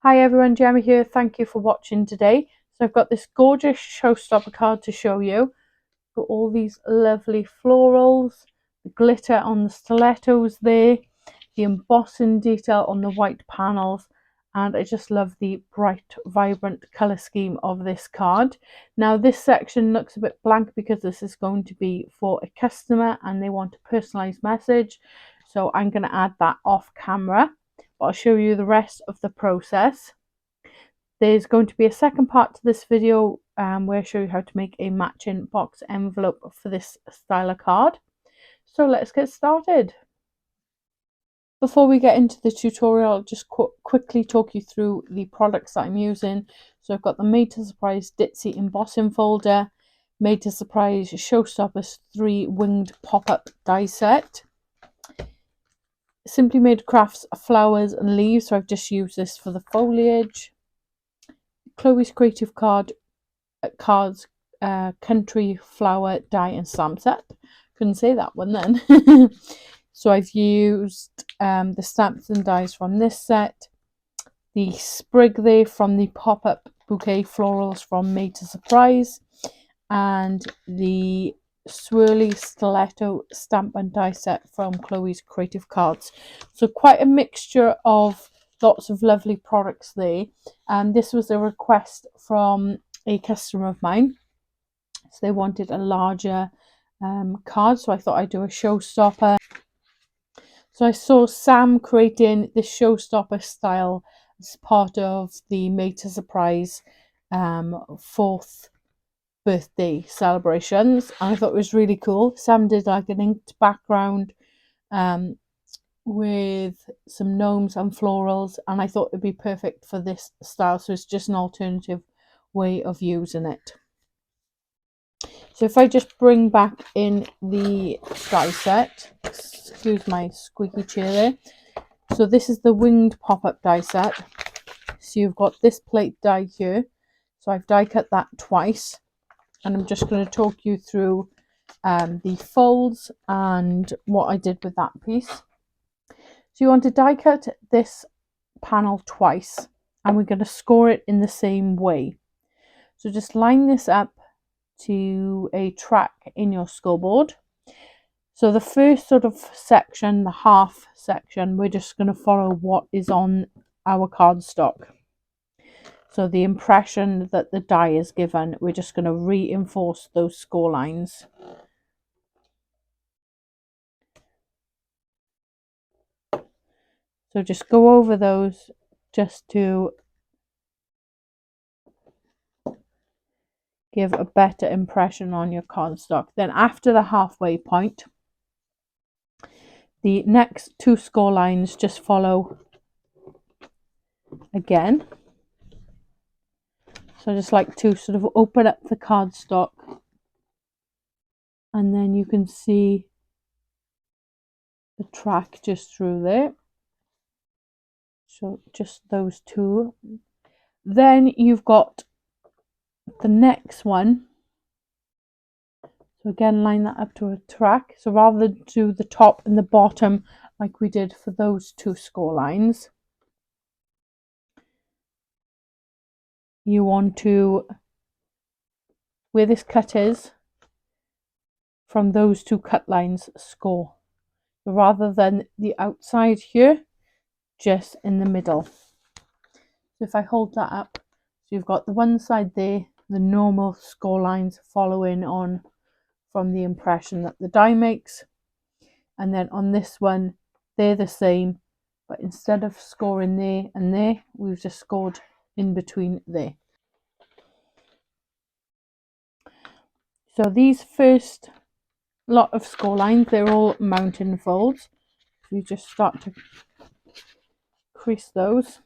Hi everyone, Gemma here. Thank you for watching today. So I've got this gorgeous Showstopper card to show you. Got all these lovely florals, the glitter on the stilettos there, the embossing detail on the white panels, and I just love the bright, vibrant colour scheme of this card. Now this section looks a bit blank because this is going to be for a customer and they want a personalised message. So I'm going to add that off camera. I'll show you the rest of the process. There's going to be a second part to this video where I show you how to make a matching box envelope for this style of card. So let's get started. Before we get into the tutorial, I'll just quickly talk you through the products that I'm using. So I've got the Made to Surprise Ditsy embossing folder, Made to Surprise Showstopper's 3 winged pop-up die set, Simply Made Crafts flowers and leaves, so I've just used this for the foliage, Chloe's Creative Cards Country Flower Die and Stamp Set. Couldn't say that one then. So I've used the stamps and dies from this set, the sprig there from the pop-up bouquet florals from Made to Surprise, and the swirly stiletto stamp and die set from Chloe's Creative Cards. So quite a mixture of lots of lovely products there, and this was a request from a customer of mine, so they wanted a larger card, so I thought I'd do a Showstopper. So I saw Sam creating the Showstopper style as part of the Made to Surprise 4th birthday celebrations, and I thought it was really cool. Sam did like an inked background with some gnomes and florals, and I thought it'd be perfect for this style, so it's just an alternative way of using it. So if I just bring back in the die set, excuse my squeaky chair there. So this is the winged pop-up die set. So you've got this plate die here, so I've die cut that twice, and I'm just going to talk you through the folds and what I did with that piece. So you want to die cut this panel twice, and we're going to score it in the same way. So just line this up to a track in your scoreboard. So the first sort of section, the half section, we're just going to follow what is on our cardstock. So the impression that the die is given, we're just going to reinforce those score lines. So just go over those just to give a better impression on your cardstock. Then after the halfway point, the next 2 score lines just follow again. So I just like to sort of open up the cardstock, and then you can see the track just through there. So just those 2. Then you've got the next one. So again, line that up to a track. So rather than do the top and the bottom like we did for those 2 score lines, you want to, where this cut is, from those 2 cut lines score. So rather than the outside here, just in the middle. So if I hold that up, so you've got the one side there, the normal score lines following on from the impression that the die makes, and then on this one they're the same, but instead of scoring there and there, we've just scored in between there. So these first lot of score lines, they're all mountain folds. So you just start to crease those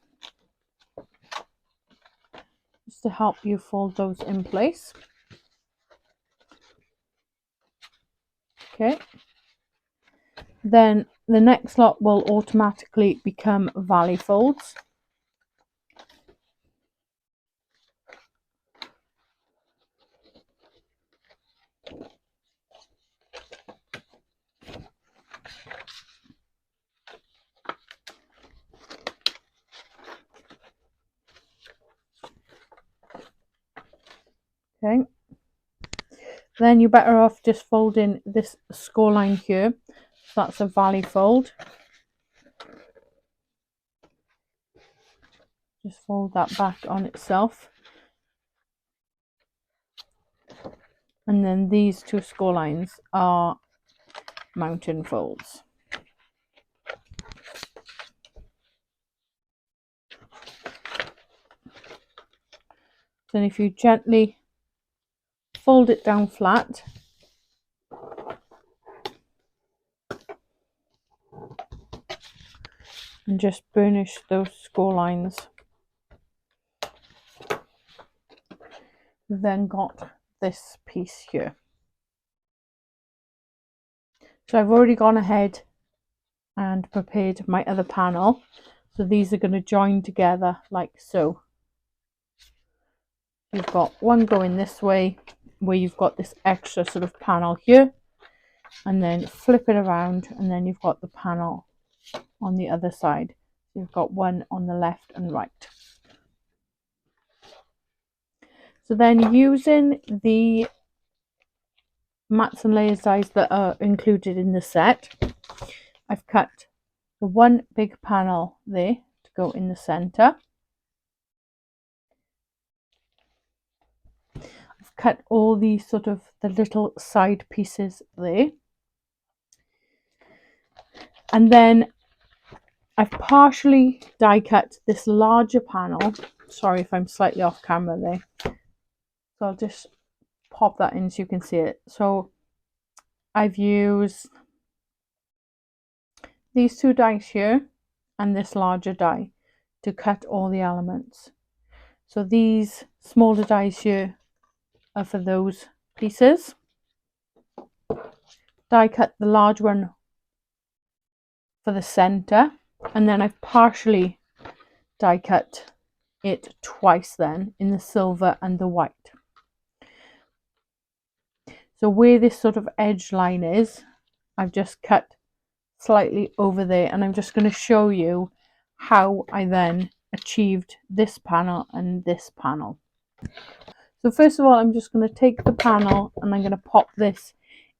just to help you fold those in place. Okay, then the next lot will automatically become valley folds. Okay, then you're better off just folding this score line here. So that's a valley fold. Just fold that back on itself. And then these two score lines are mountain folds. Then if you gently fold it down flat, and just burnish those score lines, we've then got this piece here. So I've already gone ahead and prepared my other panel. So these are going to join together like so. You've got one going this way where you've got this extra sort of panel here, and then flip it around and then you've got the panel on the other side. You've got one on the left and right. So then using the mats and layers dies that are included in the set, I've cut the one big panel there to go in the center. I've cut all these sort of the little side pieces there, and then I've partially die cut this larger panel. Sorry if I'm slightly off camera there, so I'll just pop that in so you can see it. So I've used these two dies here and this larger die to cut all the elements. So these smaller dies here are for those pieces. Die cut the large one for the center, and then I've partially die cut it twice then in the silver and the white. So where this sort of edge line is, I've just cut slightly over there, and I'm just going to show you how I then achieved this panel and this panel. So first of all, I'm just going to take the panel and I'm going to pop this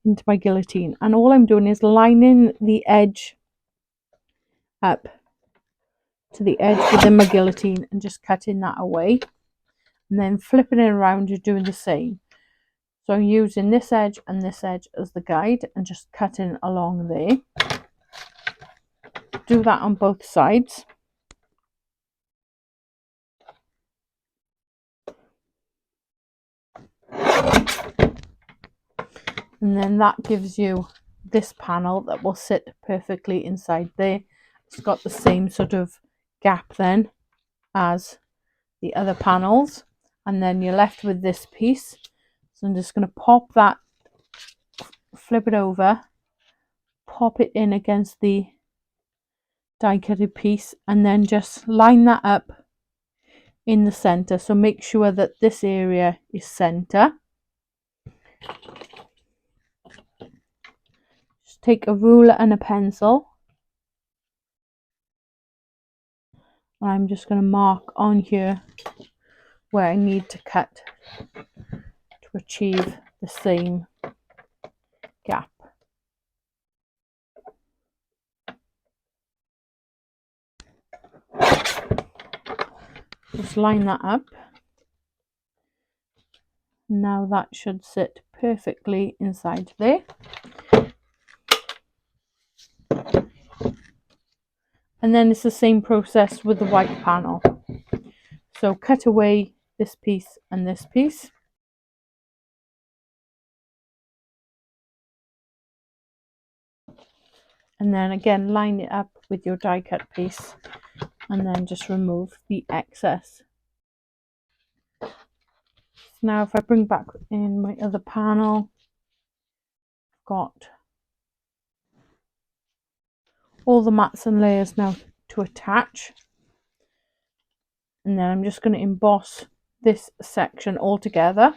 into my guillotine, and all I'm doing is lining the edge up to the edge within my guillotine and just cutting that away, and then flipping it around, you're doing the same. So I'm using this edge and this edge as the guide and just cutting along there. Do that on both sides. And then that gives you this panel that will sit perfectly inside there. It's got the same sort of gap then as the other panels, and then you're left with this piece. So I'm just going to pop that, flip it over, pop it in against the die cutted piece, and then just line that up in the center. So make sure that this area is center. Just take a ruler and a pencil, and I'm just going to mark on here where I need to cut to achieve the same gap. Just line that up. Now that should sit perfectly inside there. And then it's the same process with the white panel. So cut away this piece and this piece. And then again line it up with your die cut piece, and then just remove the excess. Now if I bring back in my other panel, I've got all the mats and layers now to attach, and then I'm just going to emboss this section all together.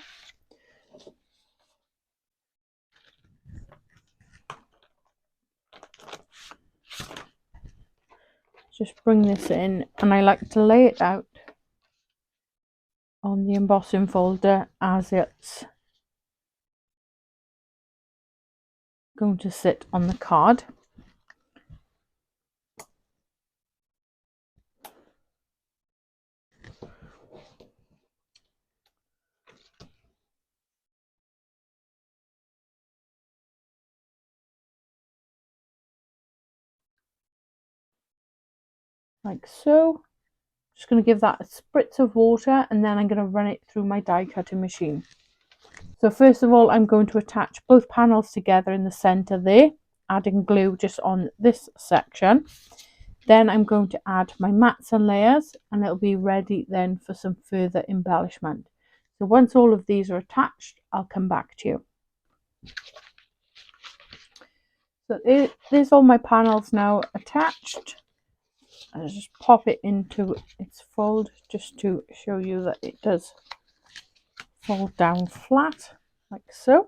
Just bring this in, and I like to lay it out on the embossing folder as it's going to sit on the card. Like so. Just going to give that a spritz of water and then I'm going to run it through my die cutting machine. So first of all, I'm going to attach both panels together in the center there, adding glue just on this section. Then I'm going to add my mats and layers and it'll be ready then for some further embellishment. So once all of these are attached, I'll come back to you. So there's all my panels now attached. I'll just pop it into its fold just to show you that it does fold down flat like so.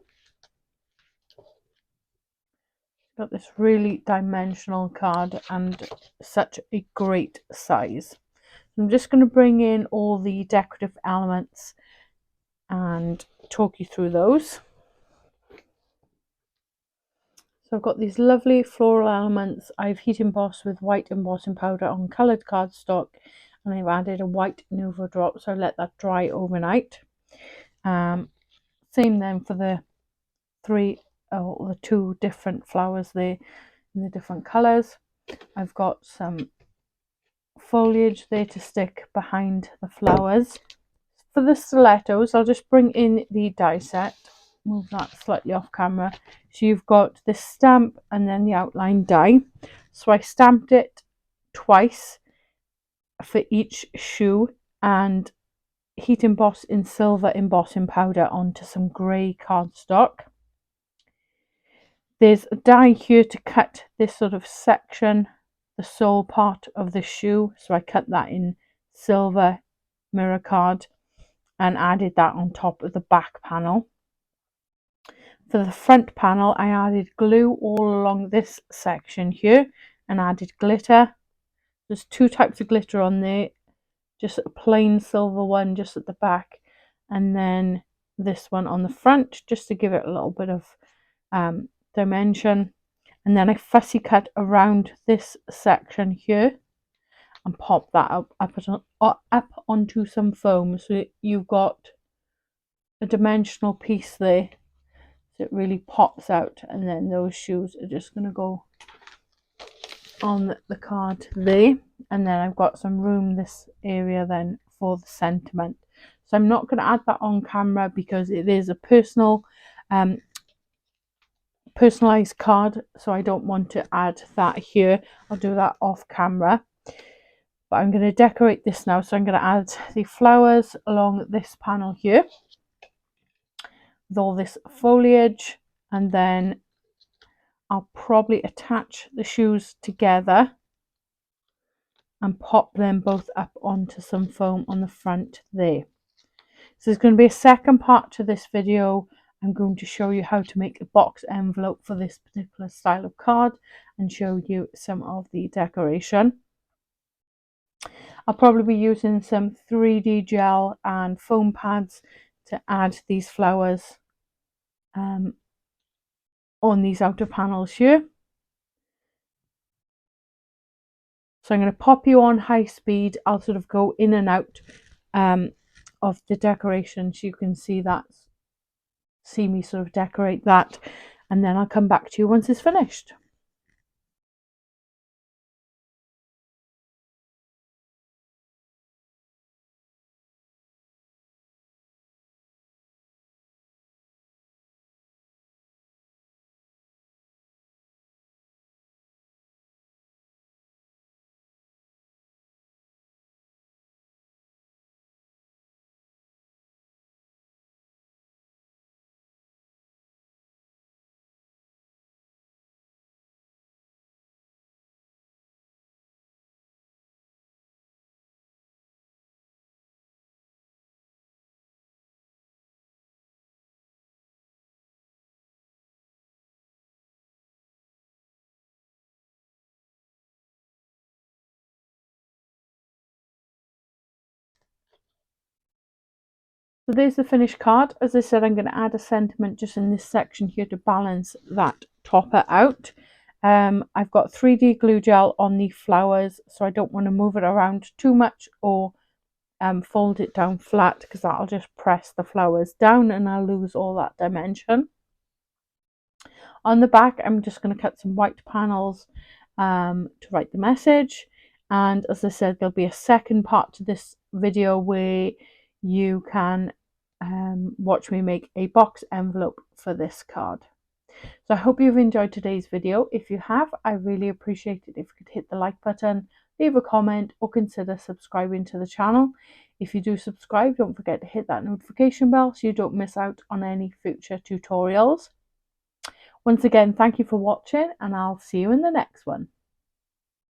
Got this really dimensional card and such a great size. I'm just going to bring in all the decorative elements and talk you through those. So I've got these lovely floral elements. I've heat embossed with white embossing powder on coloured cardstock, and I've added a white Nuvo drop, so I let that dry overnight. Same then for the two different flowers there in the different colours. I've got some foliage there to stick behind the flowers. For the stilettos, I'll just bring in the die set, move that slightly off camera. So you've got the stamp and then the outline die. So I stamped it twice for each shoe and heat embossed in silver embossing powder onto some grey cardstock. There's a die here to cut this sort of section, the sole part of the shoe. So I cut that in silver mirror card and added that on top of the back panel. For the front panel, I added glue all along this section here and added glitter. There's two types of glitter on there, just a plain silver one just at the back, and then this one on the front just to give it a little bit of dimension. And then I fussy cut around this section here and pop that up onto some foam, so you've got a dimensional piece there, so it really pops out. And then those shoes are just going to go on the card there, and then I've got some room this area then for the sentiment. So I'm not going to add that on camera because it is a personalized card, so I don't want to add that here. I'll do that off camera. But I'm going to decorate this now, so I'm going to add the flowers along this panel here with all this foliage, and then I'll probably attach the shoes together and pop them both up onto some foam on the front there. So there's going to be a second part to this video. I'm going to show you how to make a box envelope for this particular style of card and show you some of the decoration. I'll probably be using some 3D gel and foam pads to add these flowers on these outer panels here. So I'm going to pop you on high speed. I'll sort of go in and out of the decoration so you can see me sort of decorate that, and then I'll come back to you once it's finished. So there's the finished card. As I said, I'm going to add a sentiment just in this section here to balance that topper out. I've got 3D glue gel on the flowers, so I don't want to move it around too much or fold it down flat, because that'll just press the flowers down and I'll lose all that dimension. On the back, I'm just going to cut some white panels to write the message. And as I said, there'll be a second part to this video where you can watch me make a box envelope for this card. So I hope you've enjoyed today's video. If you have, I really appreciate it if you could hit the like button, leave a comment, or consider subscribing to the channel. If you do subscribe, don't forget to hit that notification bell so you don't miss out on any future tutorials. Once again, thank you for watching, and I'll see you in the next one.